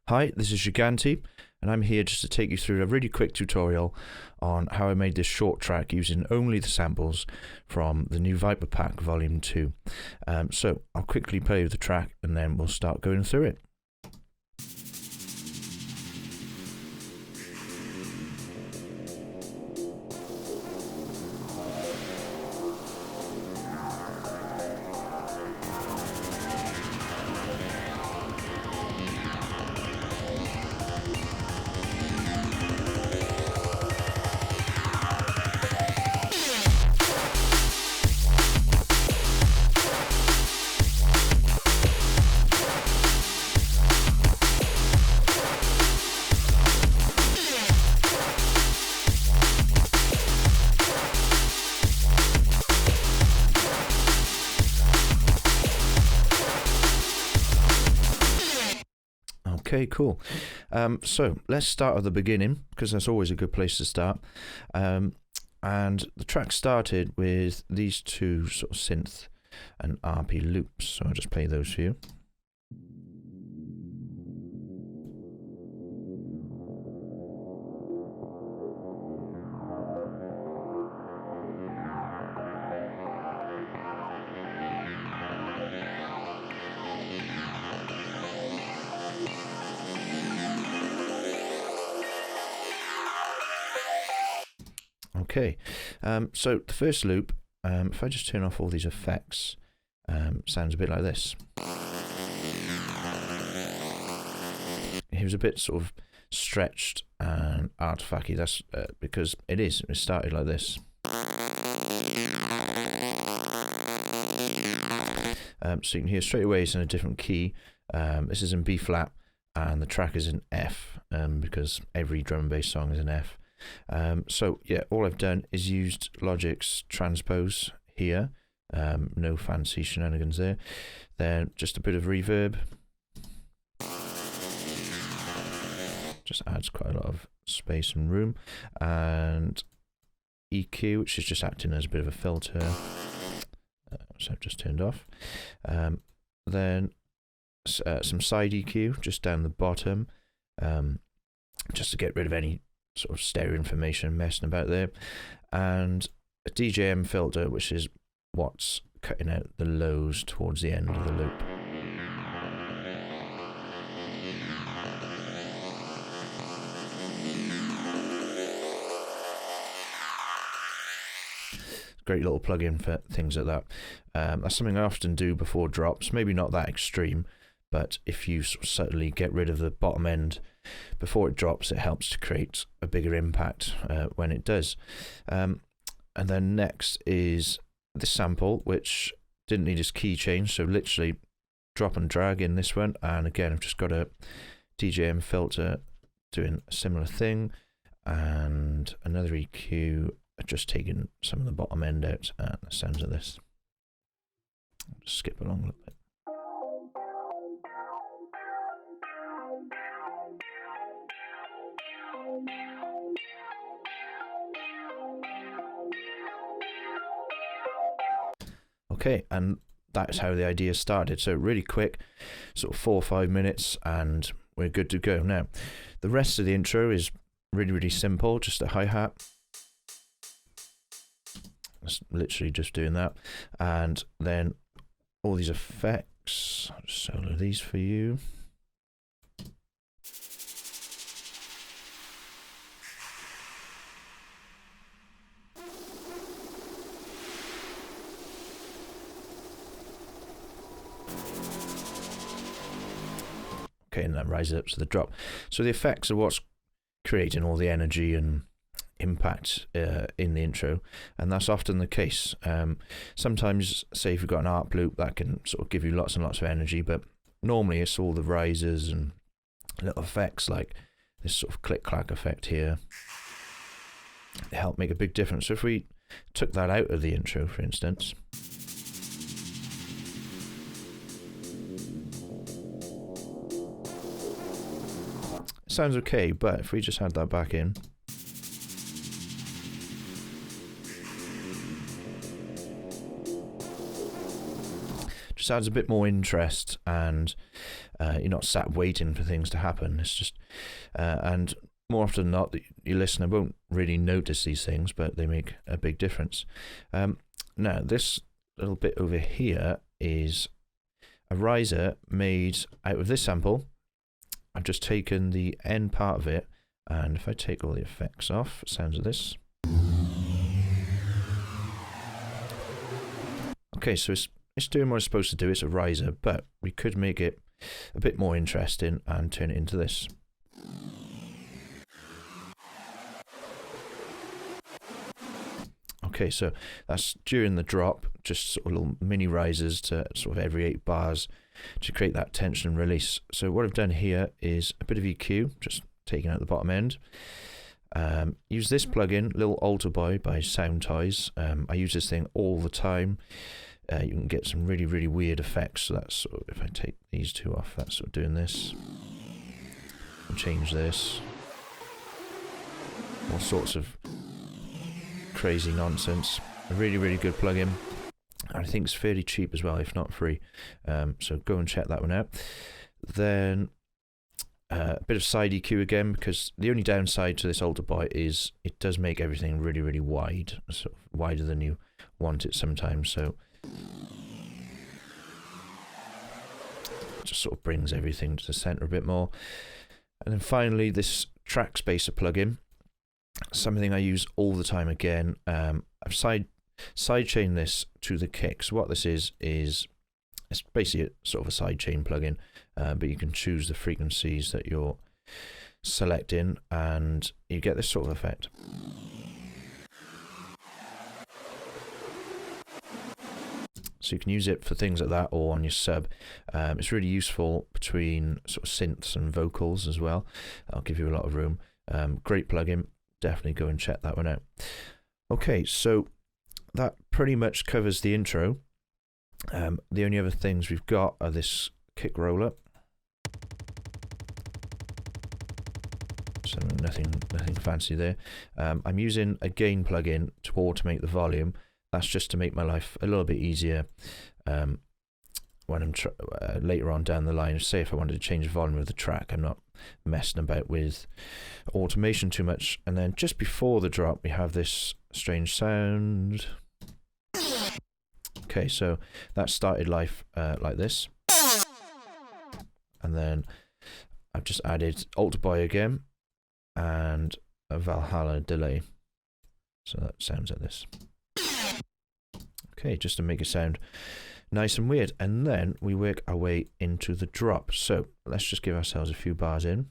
Hi, this is Giganti, and I'm here just to take you through a really quick tutorial on how I made this short track using only the samples from the new Viper Pack Volume 2. So I'll quickly play the track and then we'll start going through it. Okay, cool. So let's start at the beginning, because that's always a good place to start. And the track started with these two sort of synth and RP loops. So I'll just play those for you. Okay, so the first loop, if I just turn off all these effects, sounds a bit like this. It was a bit sort of stretched and artifacty. That's because it started like this. So you can hear straight away it's in a different key. This is in B flat and the track is in F, because every drum and bass song is in F. So yeah, all I've done is used Logic's transpose here, no fancy shenanigans there. Then just a bit of reverb, just adds quite a lot of space and room, and EQ, which is just acting as a bit of a filter, so I've just turned off. Then some side EQ just down the bottom, just to get rid of any sort of stereo information messing about there, and a DJM filter, which is what's cutting out the lows towards the end of the loop. Great little plug-in for things like that. That's something I often do before drops, maybe not that extreme, but if you sort of subtly get rid of the bottom end before it drops, it helps to create a bigger impact when it does. And then next is the sample, which didn't need its key change, so literally drop and drag in this one, and again I've just got a DJM filter doing a similar thing, and another EQ, just taking some of the bottom end out, and the sounds of this. I'll just skip along a little bit. Okay, and that's how the idea started. So really quick, sort of 4 or 5 minutes, and we're good to go. Now, the rest of the intro is really simple, just a hi-hat. It's literally just doing that. And then all these effects, I'll just solo these for you. Okay, and that rises up to the drop. So the effects are what's creating all the energy and impact in the intro, and that's often the case. Sometimes, say if you've got an ARP loop, that can sort of give you lots and lots of energy, but normally it's all the rises and little effects like this sort of click-clack effect here. They help make a big difference. So if we took that out of the intro, for instance, it sounds okay, but if we just had that back in, just adds a bit more interest, and you're not sat waiting for things to happen. It's just, and more often than not, your listener won't really notice these things, but they make a big difference. Now, this little bit over here is a riser made out of this sample. I've just taken the end part of it, and if I take all the effects off, it sounds like this. Okay, so it's doing what it's supposed to do. It's a riser, but we could make it a bit more interesting and turn it into this. Okay, so that's during the drop, just sort of little mini risers to sort of every 8 bars to create that tension and release. So what I've done here is a bit of EQ, just taking out the bottom end. Use this plugin, Little Alter Boy by Sound Toys. I use this thing all the time. You can get some really, really weird effects. So that's sort of, if I take these two off, that's sort of doing this. I'll change this. All sorts of crazy nonsense. A really, really good plugin. I think it's fairly cheap as well, if not free. So go and check that one out. Then a bit of side EQ again, because the only downside to this Alter Boy is it does make everything really, really wide, sort of wider than you want it sometimes. So it just sort of brings everything to the center a bit more. And then finally, this Track Spacer plugin, something I use all the time again. I've sidechained this to the kick. So what this is it's basically a sort of a sidechain plugin, but you can choose the frequencies that you're selecting, and you get this sort of effect. So you can use it for things like that, or on your sub. It's really useful between sort of synths and vocals as well. I'll give you a lot of room. Great plugin. Definitely go and check that one out. Okay, so that pretty much covers the intro. The only other things we've got are this kick roller. So nothing fancy there. I'm using a gain plugin to automate the volume. That's just to make my life a little bit easier when I'm later on down the line. Say if I wanted to change the volume of the track, I'm not messing about with automation too much. And then just before the drop, we have this strange sound. Okay, so that started life like this. And then I've just added Alter Boy again and a Valhalla delay. So that sounds like this. Okay, just to make it sound nice and weird. And then we work our way into the drop. So let's just give ourselves a few bars in.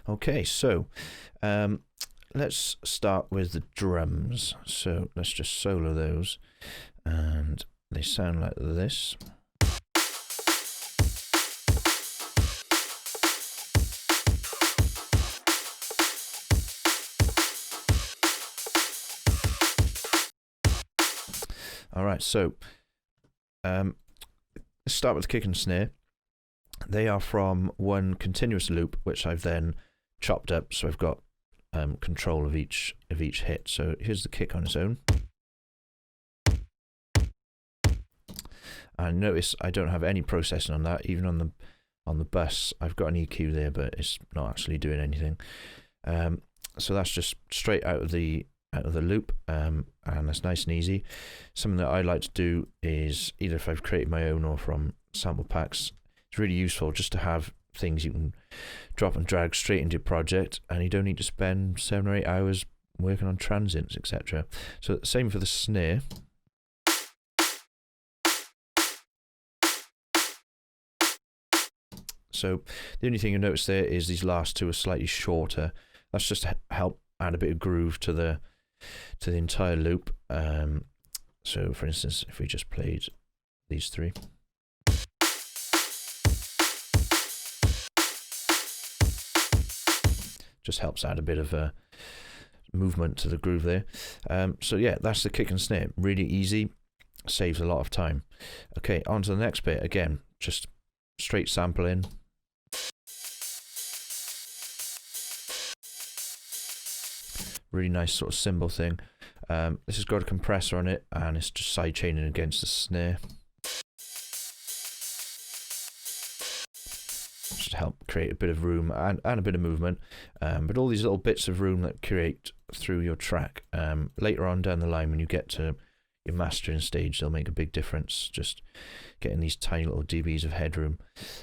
Okay, so let's start with the drums. So let's just solo those, and they sound like this. All right, so let's start with the kick and snare. They are from one continuous loop, which I've then chopped up, so I've got control of each hit. So here's the kick on its own. And notice I don't have any processing on that. Even on the bus, I've got an EQ there, but it's not actually doing anything. So that's just straight out of the loop, and that's nice and easy. Something that I like to do is, either if I've created my own or from sample packs, it's really useful just to have things you can drop and drag straight into your project, and you don't need to spend 7 or 8 hours working on transients, etc. So same for the snare. So the only thing you notice there is these last two are slightly shorter. That's just to help add a bit of groove to the entire loop. So for instance, if we just played these three. Just helps add a bit of a movement to the groove there. So yeah, that's the kick and snare. Really easy. saves a lot of time. Okay, on to the next bit. Again, just straight sample in. Really nice sort of cymbal thing. This has got a compressor on it, and it's just side chaining against the snare. Just to help create a bit of room and a bit of movement. But all these little bits of room that create through your track, later on down the line when you get to your mastering stage, they'll make a big difference, just getting these tiny little dBs of headroom.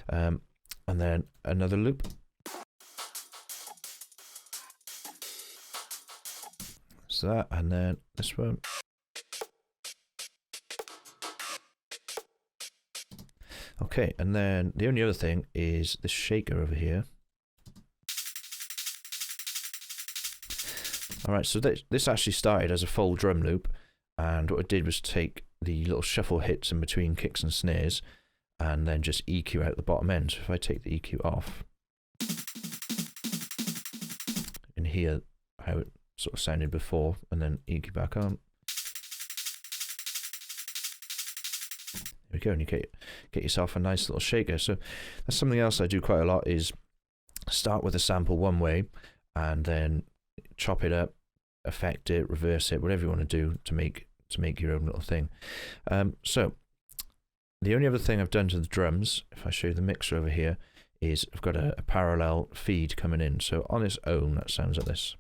And then another loop. So that, and then this one. Okay, and then the only other thing is this shaker over here. Alright, so this actually started as a full drum loop, and what I did was take the little shuffle hits in between kicks and snares, and then just EQ out the bottom end. So if I take the EQ off, and hear how it sort of sounded before, and then EQ back on. There we go, and you get yourself a nice little shaker. So that's something else I do quite a lot, is start with a sample one way, and then chop it up, affect it, reverse it, whatever you want to do to make your own little thing. So the only other thing I've done to the drums, if I show you the mixer over here, is I've got a parallel feed coming in. So on its own, that sounds like this.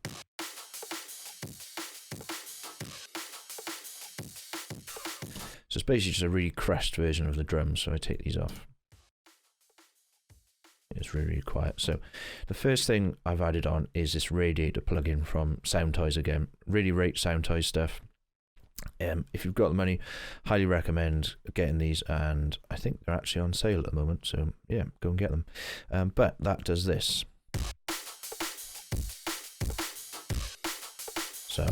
So it's basically just a really crashed version of the drums. So I take these off. It's really, really quiet. So the first thing I've added on is this radiator plugin from Soundtoys again. Really rate Soundtoys stuff. If you've got the money, highly recommend getting these, and I think they're actually on sale at the moment. So yeah, go and get them. But that does this. So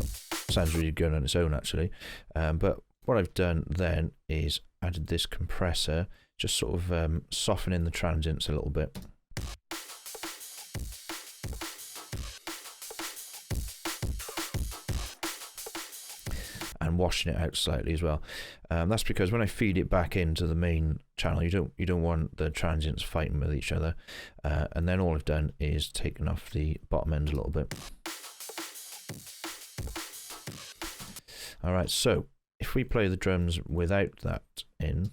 sounds really good on its own actually. But what I've done then is added this compressor, just sort of softening the transients a little bit. And washing it out slightly as well. That's because when I feed it back into the main channel, you don't want the transients fighting with each other. And then all I've done is taken off the bottom end a little bit. All right, so if we play the drums without that in,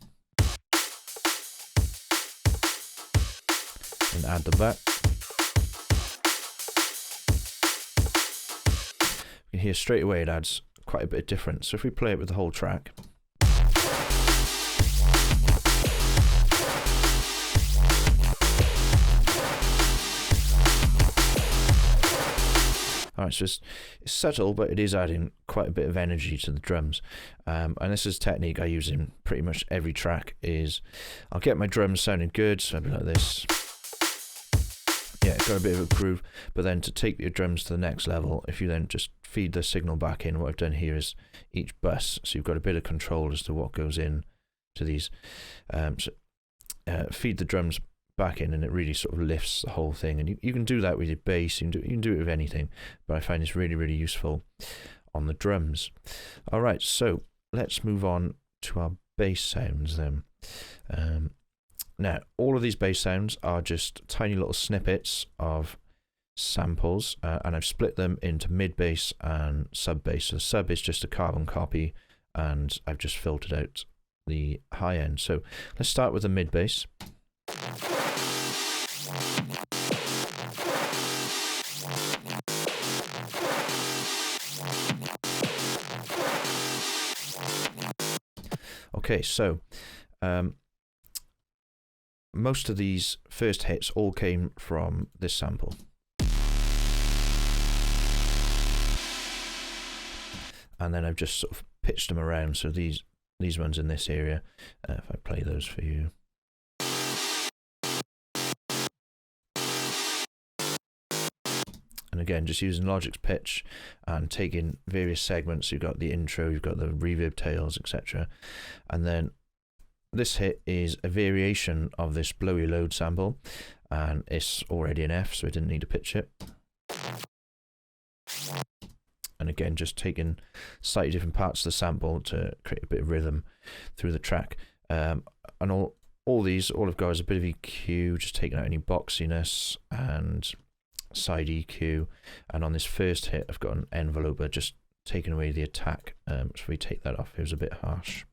and add them back, you can hear straight away it adds quite a bit of difference. So if we play it with the whole track, alright, so it's subtle, but it is adding quite a bit of energy to the drums. And this is a technique I use in pretty much every track. Is I'll get my drums sounding good, so I'll be like this. Yeah, got a bit of a groove, but then to take your drums to the next level, if you then just feed the signal back in, what I've done here is each bus, so you've got a bit of control as to what goes in to these. Feed the drums back in, and it really sort of lifts the whole thing. And you can do that with your bass, you can do it with anything, but I find it's really, really useful on the drums. Alright, so let's move on to our bass sounds then. Now, all of these bass sounds are just tiny little snippets of samples, and I've split them into mid bass and sub bass. So the sub is just a carbon copy, and I've just filtered out the high end. So let's start with the mid bass. Okay, so most of these first hits all came from this sample. And then I've just sort of pitched them around, so these ones in this area, if I play those for you. And again, just using Logic's pitch and taking various segments. You've got the intro, you've got the reverb tails, etc. And then this hit is a variation of this Blow Your Load sample, and it's already an F, so I didn't need to pitch it. And and again, just taking slightly different parts of the sample to create a bit of rhythm through the track. And all I've got is a bit of EQ, just taking out any boxiness and side EQ. And on this first hit, I've got an enveloper, just taking away the attack. So if we take that off, it was a bit harsh.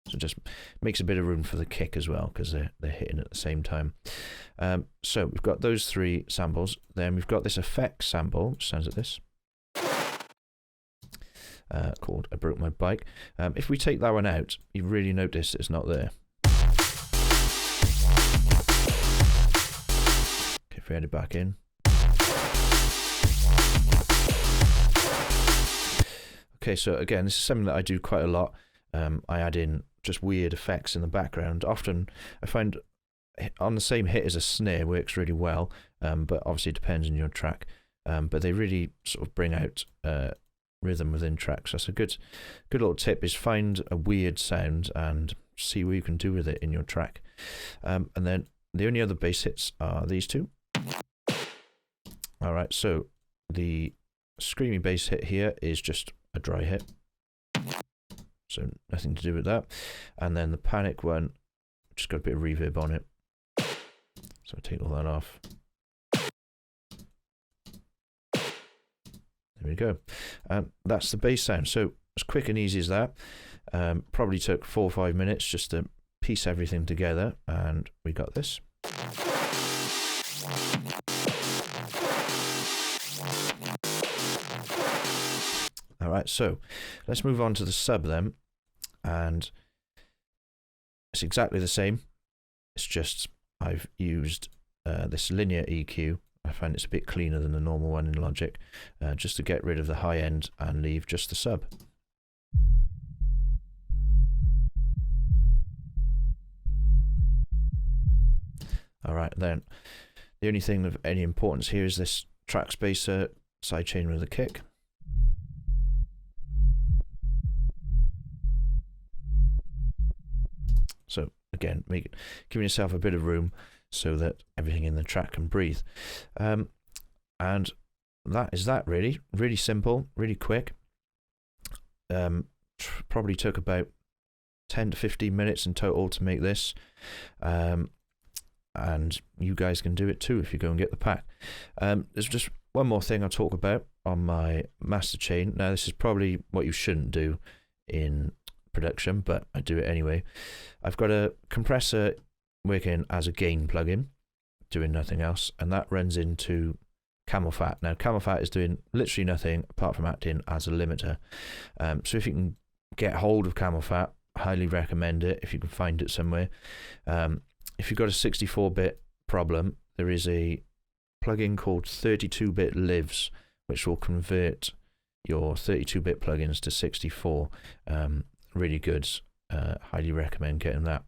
So just makes a bit of room for the kick as well, because they're hitting at the same time. So we've got those three samples. Then we've got this effect sample, which sounds like this, called I Broke My Bike. If we take that one out, you really notice it's not there. Okay, if we add it back in. Okay, so again, this is something that I do quite a lot. I add in just weird effects in the background. Often I find on the same hit as a snare works really well, but obviously it depends on your track. But they really sort of bring out rhythm within tracks. That's a good little tip, is find a weird sound and see what you can do with it in your track. And then the only other bass hits are these two. Alright, so the screamy bass hit here is just a dry hit. So nothing to do with that. And then the panic one, just got a bit of reverb on it. So I take all that off. There we go. That's the bass sound. So as quick and easy as that. Probably took 4 or 5 minutes just to piece everything together, and we got this. Alright, so let's move on to the sub then, and it's exactly the same. It's just I've used this linear EQ. I find it's a bit cleaner than the normal one in Logic, just to get rid of the high end and leave just the sub. Alright, then the only thing of any importance here is this track spacer sidechain with a kick. So again, giving yourself a bit of room so that everything in the track can breathe. And that is that, really. Really simple, really quick. Probably took about 10 to 15 minutes in total to make this. And you guys can do it too if you go and get the pack. There's just one more thing I'll talk about on my master chain. Now, this is probably what you shouldn't do in production, but I do it anyway. I've got a compressor working as a gain plugin, doing nothing else, and that runs into Camel Fat. Now, Camel Fat is doing literally nothing apart from acting as a limiter. So if you can get hold of Camel Fat, highly recommend it if you can find it somewhere. If you've got a 64-bit problem, there is a plugin called 32-bit Lives, which will convert your 32-bit plugins to 64. Really good. Highly recommend getting that.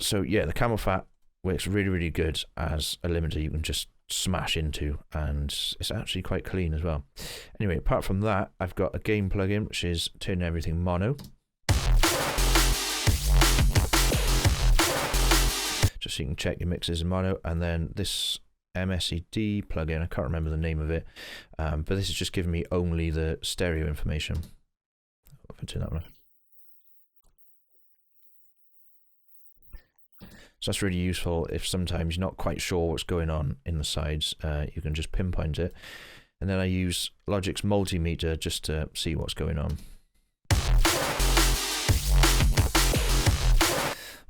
So yeah, the Camel Fat works really, really good as a limiter you can just smash into, and it's actually quite clean as well. Anyway, apart from that, I've got a gain plugin which is turning everything mono. Just so you can check your mixes in mono, and then this MSED plugin, I can't remember the name of it, but this is just giving me only the stereo information. If I turn that one off. So that's really useful if sometimes you're not quite sure what's going on in the sides. You can just pinpoint it. And then I use Logic's multimeter just to see what's going on.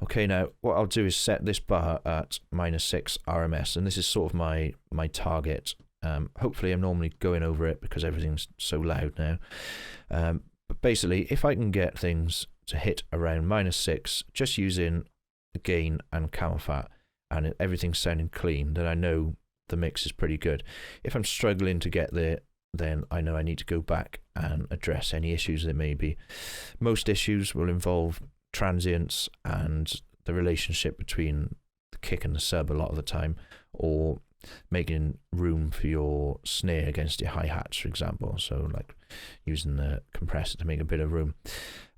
Okay, now what I'll do is set this bar at -6 RMS, and this is sort of my target. Hopefully I'm normally going over it because everything's so loud now. But basically, if I can get things to hit around -6, just using the gain and Camel Fat, and everything's sounding clean, then I know the mix is pretty good. If I'm struggling to get there, then I know I need to go back and address any issues there may be. Most issues will involve transients and the relationship between the kick and the sub a lot of the time, or making room for your snare against your hi-hats, for example. So like using the compressor to make a bit of room.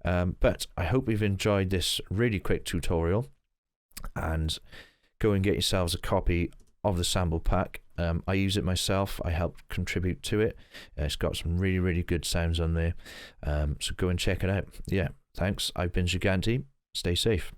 But I hope you've enjoyed this really quick tutorial, and go and get yourselves a copy of the sample pack. I use it myself. I helped contribute to it. It's got some really, really good sounds on there. So go and check it out. Yeah, thanks. I've been Giganti. Stay safe.